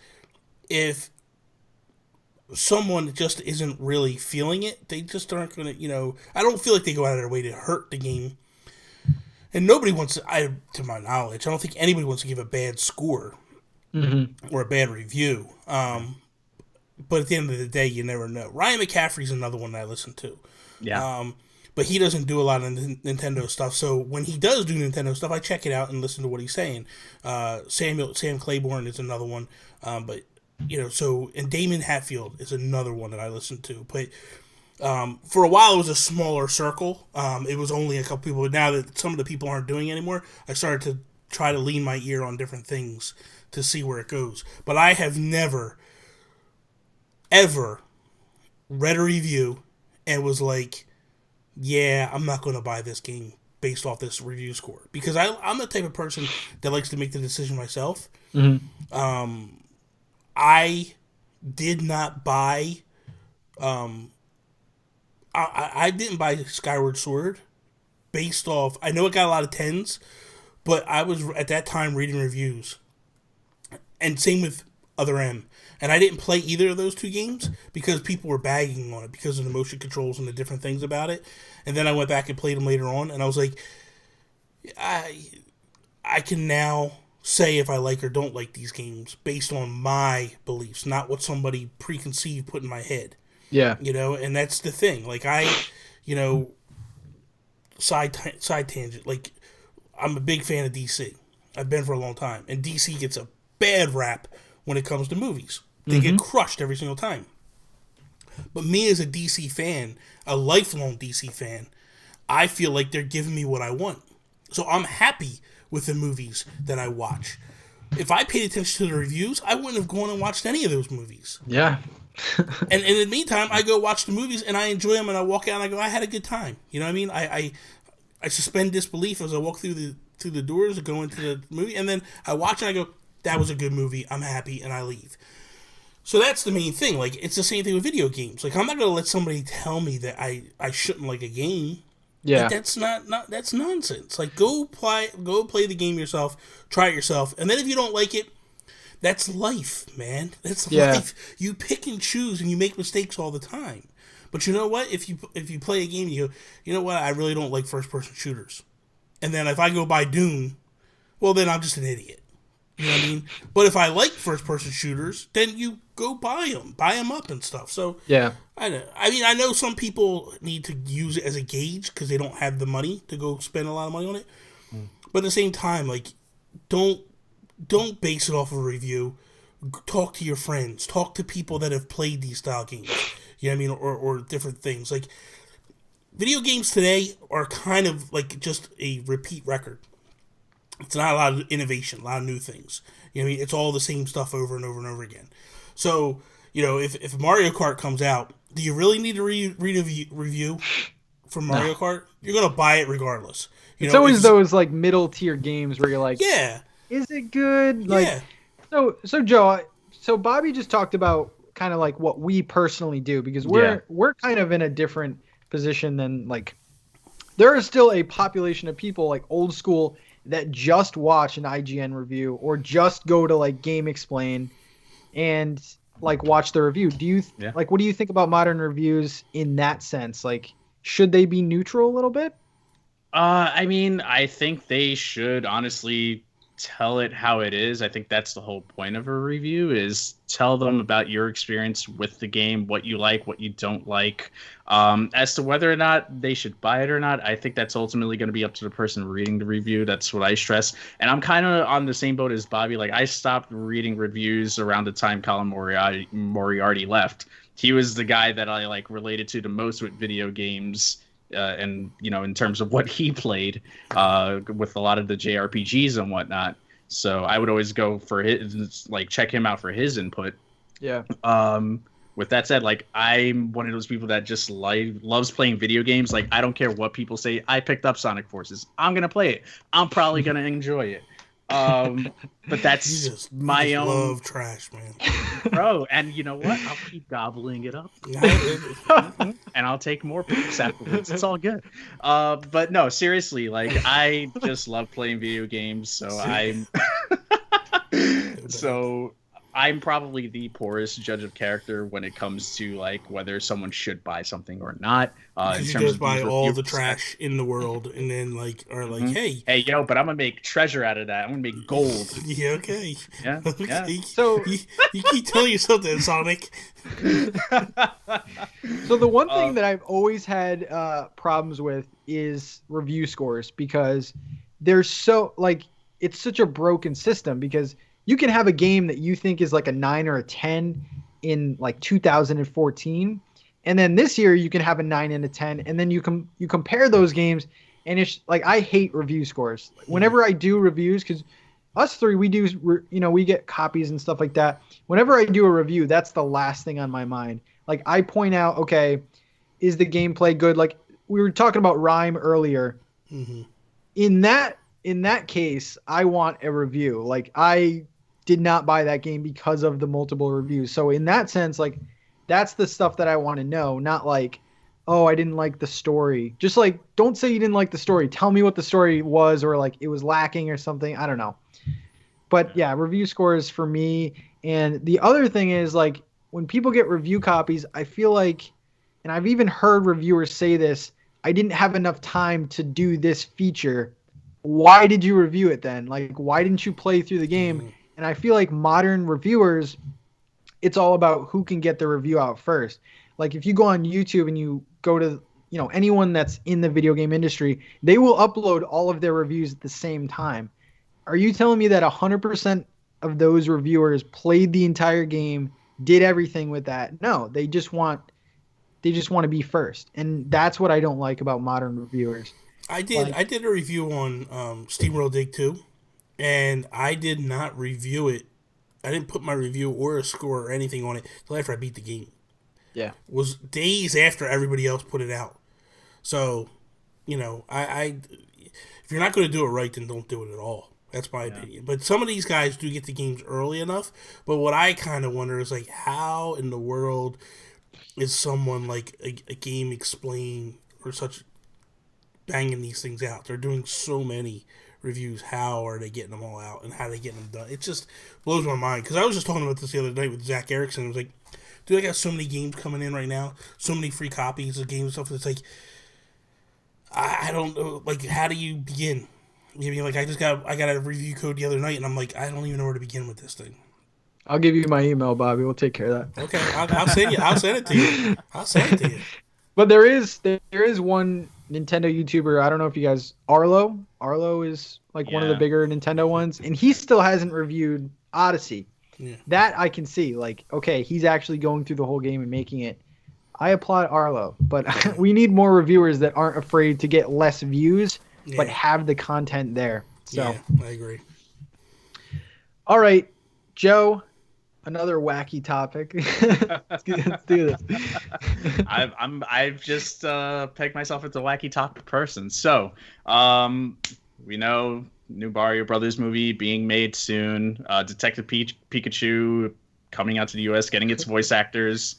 if someone just isn't really feeling it, they just aren't going to, I don't feel like they go out of their way to hurt the game. And nobody wants to, to my knowledge, I don't think anybody wants to give a bad score or a bad review. But at the end of the day, you never know. Ryan McCaffrey's another one that I listen to. Yeah. But he doesn't do a lot of Nintendo stuff. So when he does do Nintendo stuff, I check it out and listen to what he's saying. Sam Claiborne is another one. But and Damon Hatfield is another one that I listen to. But for a while, it was a smaller circle. It was only a couple people. But now that some of the people aren't doing it anymore, I started to try to lean my ear on different things to see where it goes. But I have never, ever read a review and was like, yeah, I'm not going to buy this game based off this review score. Because I'm the type of person that likes to make the decision myself. Mm-hmm. I did not buy... I didn't buy Skyward Sword based off... I know it got a lot of 10s, but I was, at that time, reading reviews. And same with Other M. And I didn't play either of those two games because people were bagging on it because of the motion controls and the different things about it. And then I went back and played them later on, and I was like, I can now say if I like or don't like these games based on my beliefs, not what somebody preconceived put in my head. Yeah. And that's the thing. Like, side tangent. Like, I'm a big fan of DC. I've been for a long time. And DC gets a bad rap when it comes to movies. They get crushed every single time. But me as a DC fan, a lifelong DC fan, I feel like they're giving me what I want. So I'm happy with the movies that I watch. If I paid attention to the reviews, I wouldn't have gone and watched any of those movies.
Yeah.
And in the meantime, I go watch the movies and I enjoy them, and I walk out and I go, I had a good time. You know what I mean? I suspend disbelief as I walk through the doors and go into the movie, and then I watch and I go, that was a good movie. I'm happy, and I leave. So that's the main thing. Like, it's the same thing with video games. Like, I'm not gonna let somebody tell me that I shouldn't like a game.
Yeah,
like, that's not that's nonsense. Like, go play the game yourself, try it yourself, and then if you don't like it, that's life, man. That's life. You pick and choose, and you make mistakes all the time. But you know what? If you play a game, you go, you know what? I really don't like first person shooters. And then if I go buy Doom, well, then I'm just an idiot. You know what I mean? But if I like first person shooters, then you go buy them up and stuff. So
yeah,
I mean, I know some people need to use it as a gauge because they don't have the money to go spend a lot of money on it. But at the same time, like, don't base it off of a review. Talk to your friends. Talk to people that have played these style games. You know what I mean? Or different things. Like, video games today are kind of like just a repeat record. It's not a lot of innovation, a lot of new things. You know what I mean? It's all the same stuff over and over and over again. So, you know, if Mario Kart comes out, do you really need to read a review for Mario Kart? You're going to buy it regardless.
It's always those, like, middle tier games where you're like,
yeah,
is it good? Like,
yeah.
So Joe, Bobby just talked about kind of like what we personally do, because we're kind of in a different position than, like, there is still a population of people, like, old school, that just watch an IGN review or just go to, like, Game Explain and, like, watch the review. Do you like, what do you think about modern reviews in that sense? Like, should they be neutral a little bit?
I mean, I think they should honestly tell it how it is. I think that's the whole point of a review, is tell them about your experience with the game, what you like, what you don't like. As to whether or not they should buy it or not, I think that's ultimately going to be up to the person reading the review. That's what I stress. And I'm kind of on the same boat as Bobby. Like, I stopped reading reviews around the time Colin Moriarty left. He was the guy that I, like, related to the most with video games. And, you know, in terms of what he played with a lot of the JRPGs and whatnot. So I would always go for his, like, check him out for his input.
Yeah.
With that said, like, I'm one of those people that just loves playing video games. Like, I don't care what people say. I picked up Sonic Forces. I'm going to play it. I'm probably going to enjoy it. But that's my own
love trash, man.
Bro, and you know what? I'll keep gobbling it up. And I'll take more poops afterwards. It's all good. But no, seriously, like, I just love playing video games, so I'm probably the poorest judge of character when it comes to, like, whether someone should buy something or not.
You just buy all the trash in the world, and then, like, are like, hey,
yo, but I'm gonna make treasure out of that. I'm gonna make gold.
Yeah, okay.
Yeah.
Okay.
So
you keep telling yourself that, Sonic.
So the one thing that I've always had problems with is review scores, because they're so, like, it's such a broken system, because you can have a game that you think is like a 9 or a 10 in, like, 2014, and then this year you can have a 9 and a 10, and then you compare those games, and it's like, I hate review scores. Whenever I do reviews, because us three, we do, you know, we get copies and stuff like that. Whenever I do a review, that's the last thing on my mind. Like, I point out, okay, is the gameplay good? Like, we were talking about RIME earlier.
Mm-hmm.
In that case, I want a review. Like, I did not buy that game because of the multiple reviews. So in that sense, like, that's the stuff that I want to know, not like, oh, I didn't like the story. Just, like, don't say you didn't like the story. Tell me what the story was, or, like, it was lacking or something. I don't know. But yeah, review scores for me. And the other thing is, like, when people get review copies, I feel like, and I've even heard reviewers say this, I didn't have enough time to do this feature. Why did you review it then? Like, why didn't you play through the game? And I feel like modern reviewers, it's all about who can get the review out first. Like, if you go on YouTube and you go to, you know, anyone that's in the video game industry, they will upload all of their reviews at the same time. Are you telling me that 100% of those reviewers played the entire game, did everything with that? No, they just want they just want to be first, and that's what I don't like about modern reviewers.
I did a review on SteamWorld Dig 2, and I did not review it. I didn't put my review or a score or anything on it until after I beat the game.
Yeah.
It was days after everybody else put it out. So, I if you're not going to do it right, then don't do it at all. That's my opinion. But some of these guys do get the games early enough. But what I kind of wonder is, like, how in the world is someone like a Game Explain or such banging these things out? They're doing so many reviews. How are they getting them all out, and how are they getting them done? It just blows my mind. Because I was just talking about this the other night with Zach Erickson. I was like, dude, I got so many games coming in right now, so many free copies of games and stuff. It's like, I don't know, like, how do you begin? I mean, like, I got a review code the other night, and I'm like, I don't even know where to begin with this thing.
I'll give you my email, Bobby. We'll take care of that.
Okay, I'll send it to you. I'll send it to you.
But there is one Nintendo YouTuber. I don't know if you guys, Arlo. Arlo is like one of the bigger Nintendo ones, and he still hasn't reviewed Odyssey.
Yeah.
That I can see. Like, okay, he's actually going through the whole game and making it. I applaud Arlo, but we need more reviewers that aren't afraid to get less views, but have the content there. So
yeah, I agree.
All right, Joe, another wacky topic. let's do this.
I've just pegged myself as a wacky topic person. So, we know new Mario Brothers movie being made soon. Detective Pikachu coming out to the US, getting its voice actors.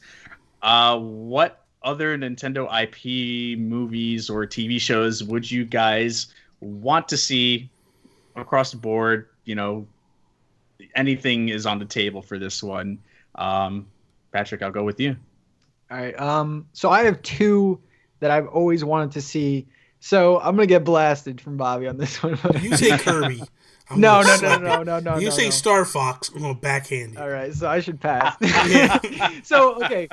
What other Nintendo IP movies or TV shows would you guys want to see across the board? Anything is on the table for this one. Patrick, I'll go with you.
All right. So I have two that I've always wanted to see. So I'm gonna get blasted from Bobby on this one.
You say Kirby.
No.
You say Star Fox. I'm gonna backhand you.
All right. So I should pass. So okay.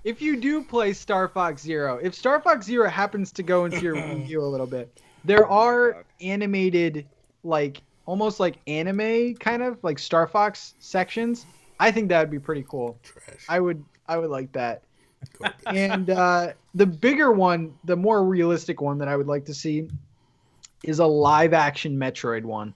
If you do play Star Fox Zero, if Star Fox Zero happens to go into your review a little bit, there are animated, like, almost like anime kind of, like Star Fox sections. I think that would be pretty cool.
Trash.
I would like that. And the bigger one, the more realistic one that I would like to see is a live action Metroid one.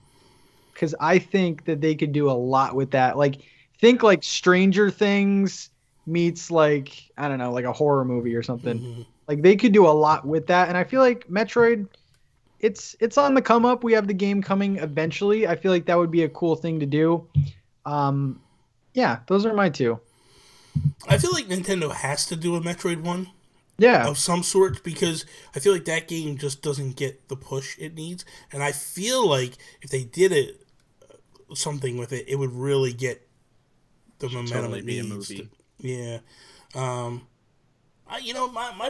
Because I think that they could do a lot with that. Like, think like Stranger Things meets, like, I don't know, like a horror movie or something. Mm-hmm. Like, they could do a lot with that. And I feel like Metroid, it's on the come up. We have the game coming eventually. I feel like that would be a cool thing to do. Yeah, those are my two.
I feel like Nintendo has to do a Metroid one.
Yeah.
Of some sort, because I feel like that game just doesn't get the push it needs. And I feel like if they did something with it, it would really get the momentum it needs. A movie. Yeah. My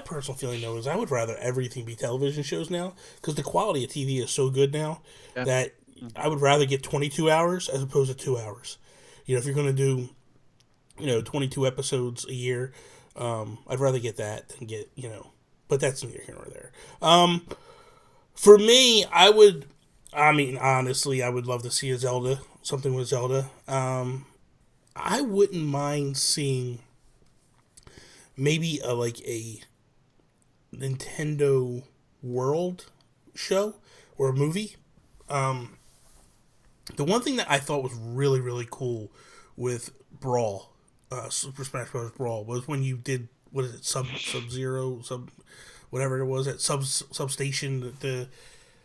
personal feeling, though, is I would rather everything be television shows now, because the quality of TV is so good now that I would rather get 22 hours as opposed to 2 hours. If you're going to do, 22 episodes a year, I'd rather get that than get, but that's neither here nor there. For me, honestly, I would love to see something with Zelda. I wouldn't mind seeing maybe a Nintendo World show or a movie. The one thing that I thought was really, really cool with Brawl, Super Smash Bros. Brawl, was when you did, what is it, Sub-Zero, whatever it was, at Substation, the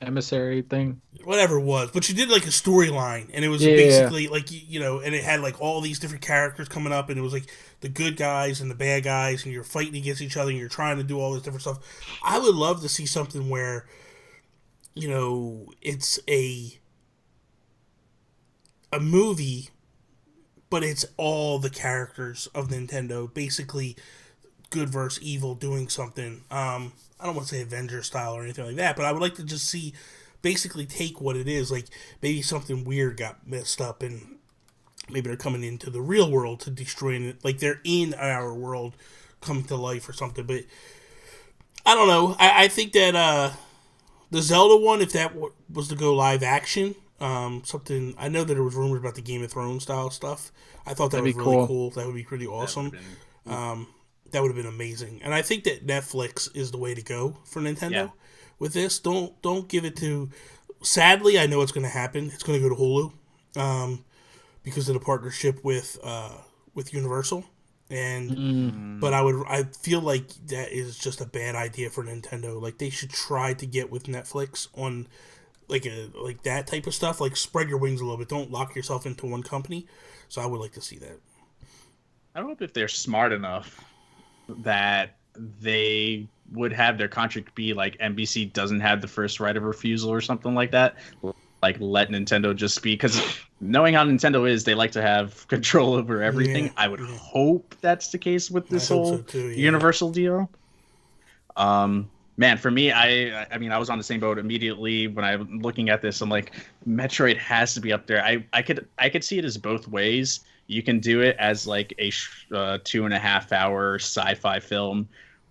emissary thing,
whatever it was, but you did like a storyline, and it was basically like, and it had like all these different characters coming up, and it was like the good guys and the bad guys, and you're fighting against each other, and you're trying to do all this different stuff. I would love to see something where, it's a movie, but it's all the characters of Nintendo, basically good versus evil, doing something. I don't want to say Avenger style or anything like that, but I would like to just basically take what it is, like maybe something weird got messed up, and maybe they're coming into the real world to destroy it, like they're in our world coming to life or something. But I don't know. I think that the Zelda one, if that was to go live action, something, I know that there was rumors about the Game of Thrones style stuff. I thought that was really cool. That would be pretty awesome. That would have been amazing. And I think that Netflix is the way to go for Nintendo with this. Don't give it to... Sadly, I know what's going to happen. It's going to go to Hulu because of the partnership with Universal. But I feel like that is just a bad idea for Nintendo. Like, they should try to get with Netflix on like that type of stuff. Like, spread your wings a little bit. Don't lock yourself into one company. So I would like to see that.
I don't know if they're smart enough that they would have their contract be like NBC doesn't have the first right of refusal or something like that. Like, let Nintendo just be, because knowing how Nintendo is, they like to have control over everything. I would hope that's the case with this whole Universal deal. Man, for me, I mean, I was on the same boat immediately when I'm looking at this. I'm like, Metroid has to be up there. I could see it as both ways. You can do it as like a 2.5 hour sci-fi film,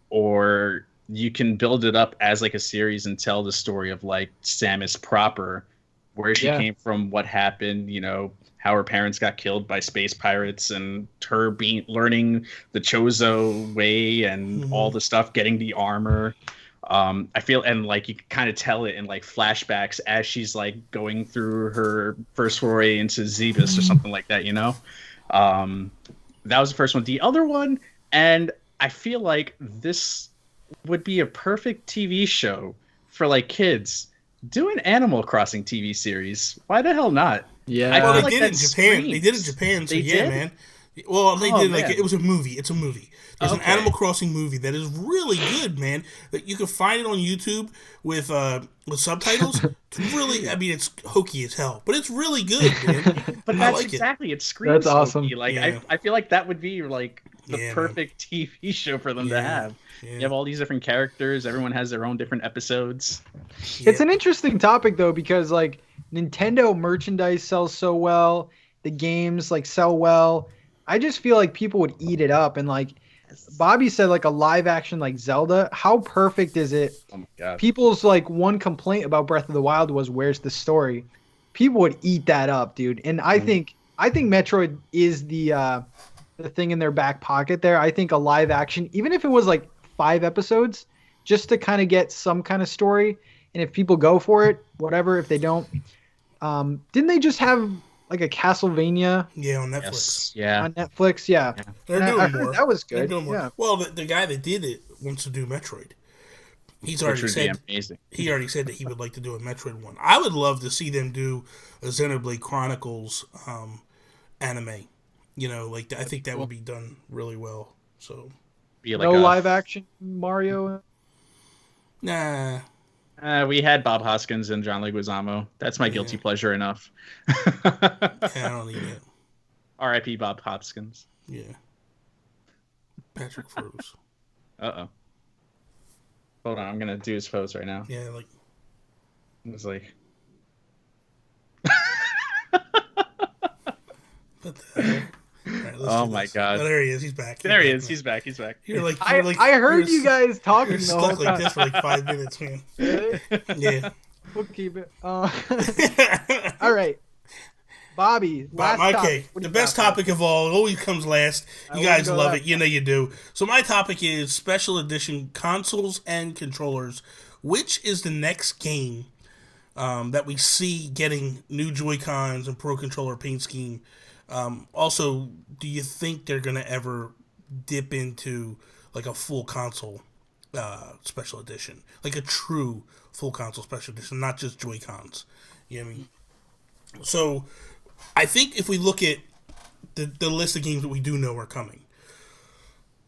or you can build it up as like a series and tell the story of like Samus proper, where she came from, what happened, you know, how her parents got killed by space pirates, and her learning the Chozo way and all the stuff, getting the armor. I feel, and like you can kind of tell it in like flashbacks as she's like going through her first foray into Zebus or something like that, you know? That was the first one. The other one, and I feel like this would be a perfect TV show for like kids. Do an Animal Crossing TV series. Why the hell not?
Yeah, well, they did it in Japan. They did it in Japan, so yeah, man. Well, they did like it was a movie. It's a movie. There's an Animal Crossing movie that is really good, man. That you can find it on YouTube with subtitles. It's really, I mean, it's hokey as hell, but it's really good, man.
But that's like exactly it screams.
That's awesome.
Hokey. Like I feel like that would be like the perfect TV show for them to have. Yeah. You have all these different characters. Everyone has their own different episodes.
It's an interesting topic though, because like Nintendo merchandise sells so well, the games like sell well. I just feel like people would eat it up, and like Bobby said, like a live action like Zelda, how perfect is it?
Oh my God.
People's like one complaint about Breath of the Wild was, where's the story? People would eat that up, dude. And I think Metroid is the thing in their back pocket there. I think a live action, even if it was like 5 episodes, just to kind of get some kind of story, and if people go for it, whatever. If they don't, didn't they just have like a Castlevania?
Yeah, on Netflix.
Yes. Yeah,
on Netflix. Yeah,
they're doing more.
That was good. Yeah.
Well, the guy that did it wants to do Metroid. He's already said he already said that he would like to do a Metroid one. I would love to see them do a Xenoblade Chronicles anime. You know, like I think that would be done really well. So,
be like
no live action Mario.
Nah.
We had Bob Hoskins and John Leguizamo. That's my guilty pleasure enough.
I don't need it.
R.I.P. Bob Hoskins.
Yeah. Patrick froze.
Uh-oh. Hold on, I'm gonna do his pose right now.
Yeah, like...
It's like...
What the hell? Right,
oh my God!
Oh, there he is. He's back.
There he is. He's back.
You're like,
I heard you guys talking.
You're stuck like this for like 5 minutes, man.
Really?
Yeah.
We'll keep it. All right, Bobby.
Okay, the best topic of all always comes last. You guys love it. You know you do. So my topic is special edition consoles and controllers. Which is the next game that we see getting new Joy-Cons and Pro Controller paint scheme? Also, do you think they're going to ever dip into like a full console special edition? Like a true full console special edition, not just Joy-Cons. You know what I mean? So, I think if we look at the list of games that we do know are coming.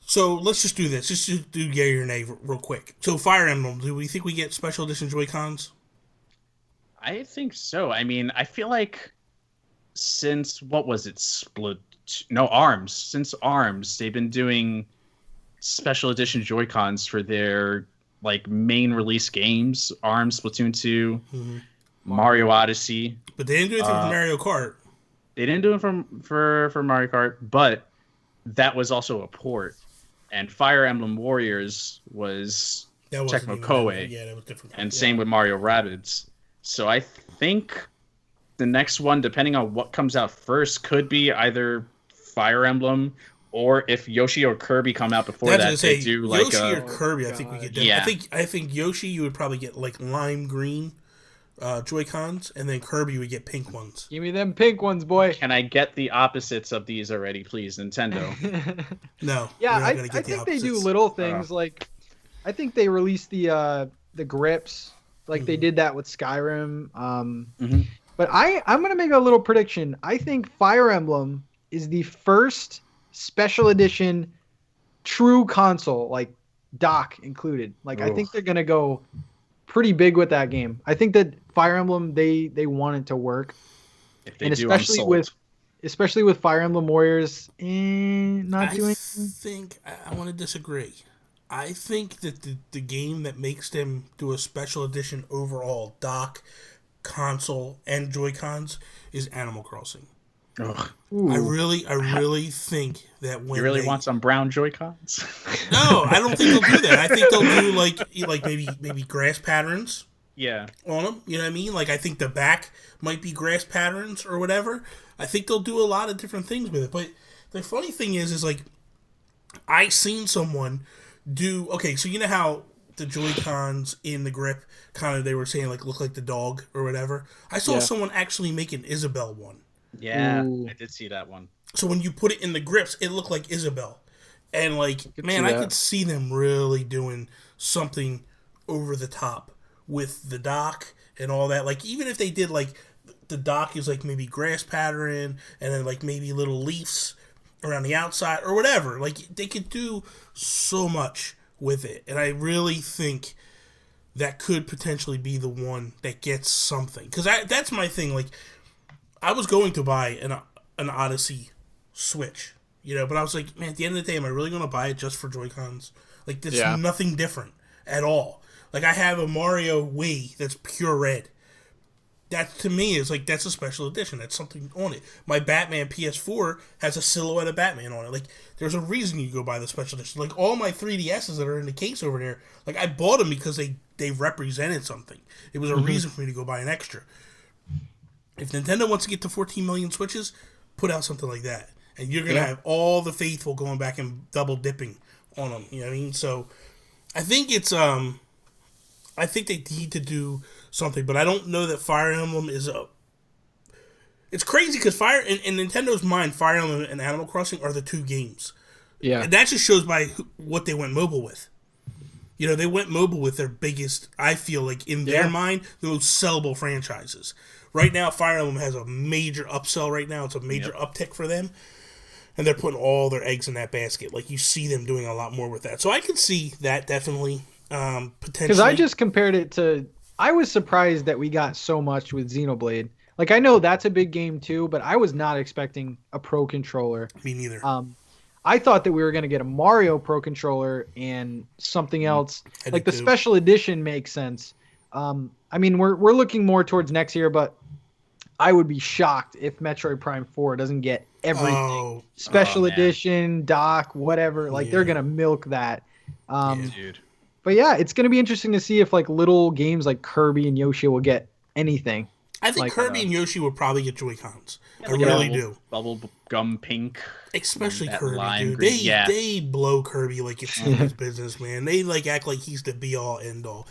So, let's just do this. Just do yay or nay real quick. So, Fire Emblem, do we think we get special edition Joy-Cons?
I think so. I mean, I feel like since, what was it, ARMS. Since ARMS, they've been doing special edition Joy-Cons for their like main release games. ARMS, Splatoon 2, Mario Odyssey.
But they didn't do anything for Mario Kart.
They didn't do it for Mario Kart, but that was also a port. And Fire Emblem Warriors was Tecmo Koei.
Yeah, that was different.
And same with Mario Rabbids. So I think the next one, depending on what comes out first, could be either Fire Emblem Or if Yoshi or Kirby come out before
That's
that, they do like
Yoshi or Kirby. I think we get.
Yeah.
I think Yoshi you would probably get like lime green Joy-Cons, and then Kirby would get pink ones.
Give me them pink ones, boy.
Can I get the opposites of these already, please, Nintendo?
No.
Yeah, I think they do little things like I think they released the grips, like they did that with Skyrim. But I'm gonna make a little prediction. I think Fire Emblem is the first special edition true console, like dock included. Like I think they're gonna go pretty big with that game. I think that Fire Emblem they want it to work, and especially with Fire Emblem Warriors not doing.
I want to disagree. I think that the game that makes them do a special edition overall dock, console, and Joy-Cons is Animal Crossing. I really think that when
you really want some brown Joy-Cons?
No, I don't think they'll do that. I think they'll do like maybe grass patterns.
Yeah.
On them, you know what I mean? Like I think the back might be grass patterns or whatever. I think they'll do a lot of different things with it. But the funny thing is like I seen someone do so you know how the Joy-Cons in the grip kind of they were saying like look like the dog or whatever. I saw someone actually make an Isabelle one.
Yeah, I did see that one.
So when you put it in the grips, it looked like Isabelle. And like, man, I could see them really doing something over the top with the dock and all that. Like even if they did like the dock is like maybe grass pattern and then like maybe little leaves around the outside or whatever. Like they could do so much with it. And I really think that could potentially be the one that gets something. Because that's my thing. Like I was going to buy an Odyssey Switch, but I was like, man, at the end of the day, am I really going to buy it just for Joy-Cons? Like, there's nothing different at all. Like, I have a Mario Wii that's pure red. That, to me, is like, that's a special edition. That's something on it. My Batman PS4 has a silhouette of Batman on it. Like, there's a reason you go buy the special edition. Like, all my 3DSs that are in the case over there, like, I bought them because they represented something. It was a reason for me to go buy an extra. If Nintendo wants to get to 14 million Switches, put out something like that. And you're going to have all the faithful going back and double dipping on them. You know what I mean? So, I think I think they need to do something, but I don't know that Fire Emblem is It's crazy because in Nintendo's mind, Fire Emblem and Animal Crossing are the two games. Yeah. And that just shows by what they went mobile with. They went mobile with their biggest, I feel like, in their mind, the most sellable franchises. Right now, Fire Emblem has a major upsell right now. It's a major uptick for them. And they're putting all their eggs in that basket. Like, you see them doing a lot more with that. So I can see that definitely, potentially.
Because I just compared it to... I was surprised that we got so much with Xenoblade. Like, I know that's a big game, too, but I was not expecting a Pro Controller.
Me neither.
I thought that we were going to get a Mario Pro Controller and something else. Like, the special edition makes sense. I mean, we're looking more towards next year, but I would be shocked if Metroid Prime 4 doesn't get everything. Special edition, dock, whatever. Like, they're going to milk that.
Dude.
But yeah, it's going to be interesting to see if like little games like Kirby and Yoshi will get anything.
I think like, Kirby and Yoshi would probably get Joy-Cons. I really do.
Bubble gum pink.
Especially Kirby, dude. They blow Kirby like it's his business, man. They like act like he's the be-all, end-all.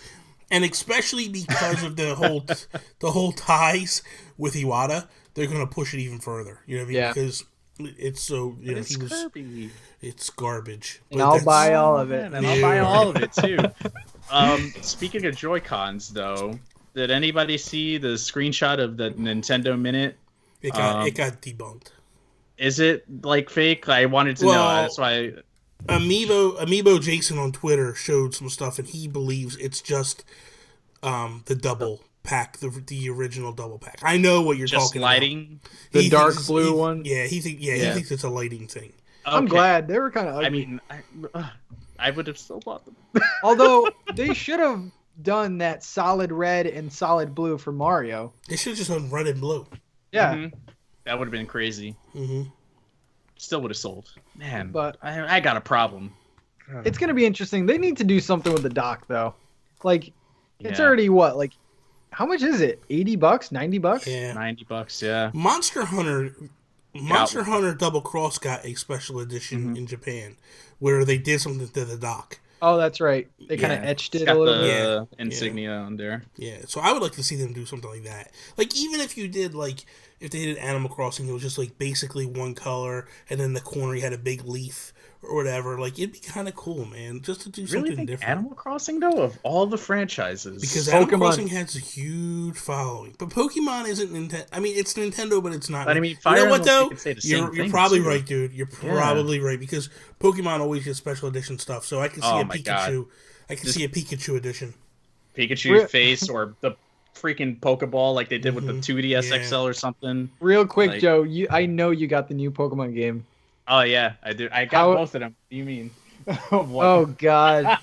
And especially because of the whole ties with Iwata, they're going to push it even further. You know what I mean? Yeah. Because it's so... Kirby. It's garbage.
And I'll buy all of it.
And I'll buy all of it, too. Speaking of Joy-Cons, though, did anybody see the screenshot of the Nintendo Minute?
It got debunked.
Is it, like, fake? I wanted to know. That's why...
Amiibo Jason on Twitter showed some stuff, and he believes it's just the double pack, the original double pack. I know what you're talking
lighting?
About.
The dark blue one?
Yeah, he thinks it's a lighting thing.
Okay. I'm glad. They were kind of ugly.
I mean, I would have still bought them.
Although, they should have done that solid red and solid blue for Mario.
They should have just done red and blue.
Yeah.
Mm-hmm. That would have been crazy.
Mm-hmm.
Still would have sold. Man,
but
I got a problem.
It's going to be interesting. They need to do something with the dock, though. Like, it's already what? Like, how much is it? $80? $90?
Yeah.
$90, yeah.
Monster Hunter Monster Hunter Double Cross got a special edition in Japan where they did something to the dock.
Oh, that's right. They kind of etched it a little bit.
The insignia on there.
Yeah, so I would like to see them do something like that. Like, even if you did, like, if they did Animal Crossing, it was just, like, basically one color, and then the corner you had a big leaf or whatever. Like, it'd be kind of cool, man, just to do something different.
Animal Crossing, though, of all the franchises?
Because Animal Crossing has a huge following. But Pokemon isn't Nintendo. I mean, it's Nintendo, but it's not.
But I mean,
you know what, though? You're probably right, dude. You're probably right, because Pokemon always gets special edition stuff, so I can see a Pikachu. God. I can see a Pikachu edition.
Pikachu's face, or the freaking Pokeball like they did with the 2DS XL or something.
Real quick, like, Joe, I know you got the new Pokemon game.
Oh yeah, I do. I got both of them. What do you mean?
Oh God.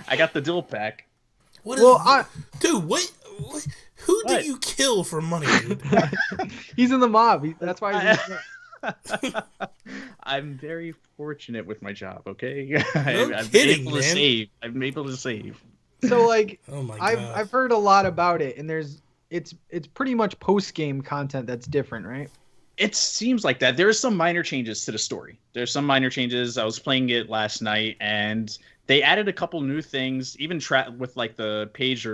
I got the dual pack.
Dude, what? Who did you kill for money, dude?
He's in the mob. That's why he's
I'm very fortunate with my job, okay?
I'm kidding, man.
I'm able to save.
So like,
oh my God.
I've heard a lot about it, and it's pretty much post-game content that's different, right?
It seems like that. There's some minor changes to the story. There's some minor changes. I was playing it last night, and they added a couple new things, even with like the page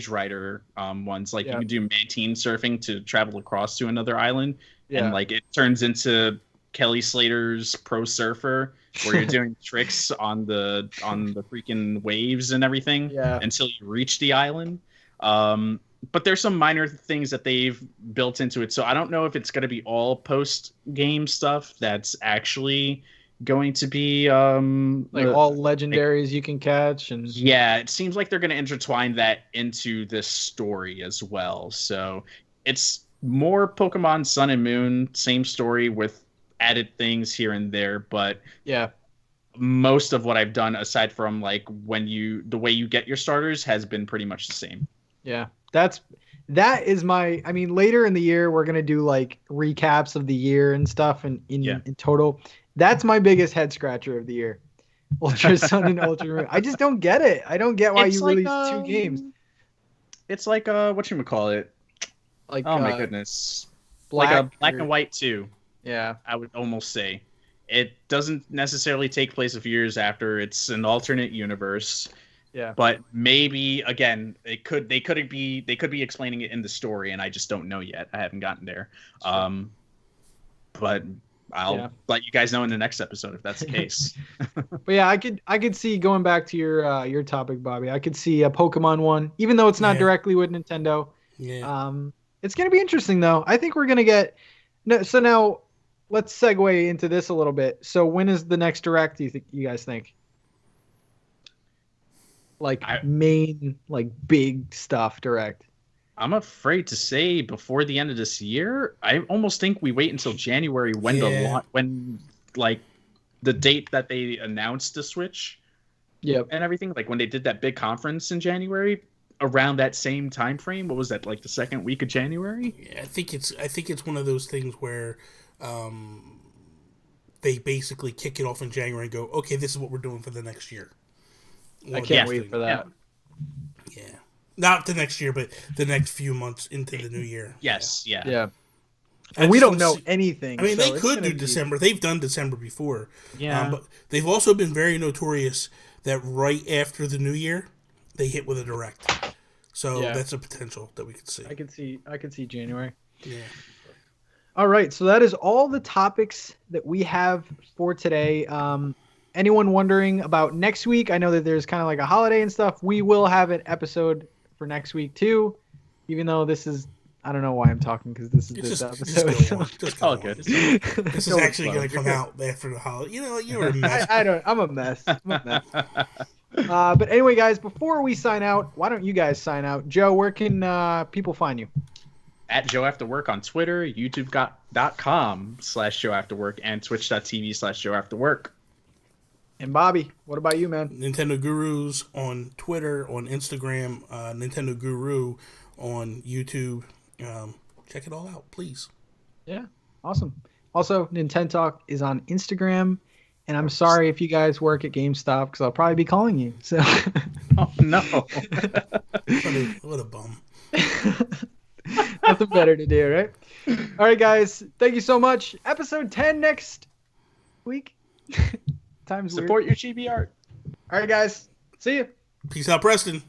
writer ones. Like you can do mantine surfing to travel across to another island, and like it turns into Kelly Slater's Pro Surfer, where you're doing tricks on the freaking waves and everything until you reach the island. But there's some minor things that they've built into it. So I don't know if it's going to be all post-game stuff that's actually going to be
like all legendaries you can catch. And
yeah, it seems like they're going to intertwine that into this story as well. So it's more Pokemon Sun and Moon, same story with added things here and there. But
yeah,
most of what I've done, aside from like the way you get your starters, has been pretty much the same.
Yeah. That is I mean, later in the year, we're going to do like recaps of the year and stuff in total. That's my biggest head scratcher of the year. Ultra Sun and Ultra Moon. I just don't get it. I don't get why you released 2 games.
It's like, whatchamacallit? Like, oh my goodness. Like a Black and White 2.
Yeah.
I would almost say. It doesn't necessarily take place a few years after. It's an alternate universe.
Yeah.
But maybe again, they could be explaining it in the story, and I just don't know yet. I haven't gotten there. Sure. But I'll let you guys know in the next episode if that's the case.
But yeah, I could see, going back to your topic, Bobby. I could see a Pokemon one, even though it's not directly with Nintendo.
Yeah.
It's gonna be interesting though. I think we're gonna get. So now, let's segue into this a little bit. So when is the next Direct? You guys think? Like main, like big stuff Direct.
I'm afraid to say before the end of this year. I almost think we wait until January when the date that they announced the Switch.
Yep.
And everything, like when they did that big conference in January, around that same time frame. What was that, like the second week of January?
Yeah, I think it's one of those things where they basically kick it off in January and go, okay, this is what we're doing for the next year.
I can't wait for that.
Yeah. Not the next year, but the next few months into the new year.
Yes, yeah.
Yeah. And we don't know anything.
I mean, they could do December. They've done December before.
Yeah.
But they've also been very notorious that right after the new year, they hit with a Direct. So that's a potential that we could see.
I could see January.
Yeah.
All right. So that is all the topics that we have for today. Anyone wondering about next week? I know that there's kind of like a holiday and stuff. We will have an episode for next week too, even though this is, I don't know why I'm talking, because this is this episode.
Just go
good.
This is actually going to come out after the holiday. You know, you're a mess.
I'm a mess. But anyway, guys, before we sign out, why don't you guys sign out? Joe, where can people find you?
At Joe After Work on Twitter, youtube.com/Joe After Work, and twitch.tv/Joe After Work.
And Bobby, what about you, man?
Nintendo Gurus on Twitter, on Instagram, Nintendo Guru on YouTube. Check it all out, please.
Yeah, awesome. Also, Nintendo Talk is on Instagram, and I'm sorry if you guys work at GameStop, because I'll probably be calling you. So.
Oh no!
What a bum.
Nothing better to do, right? All right, guys. Thank you so much. Episode 10 next week. Time's
Support
weird.
your chibi art.
All right, guys. See you.
Peace out, Preston.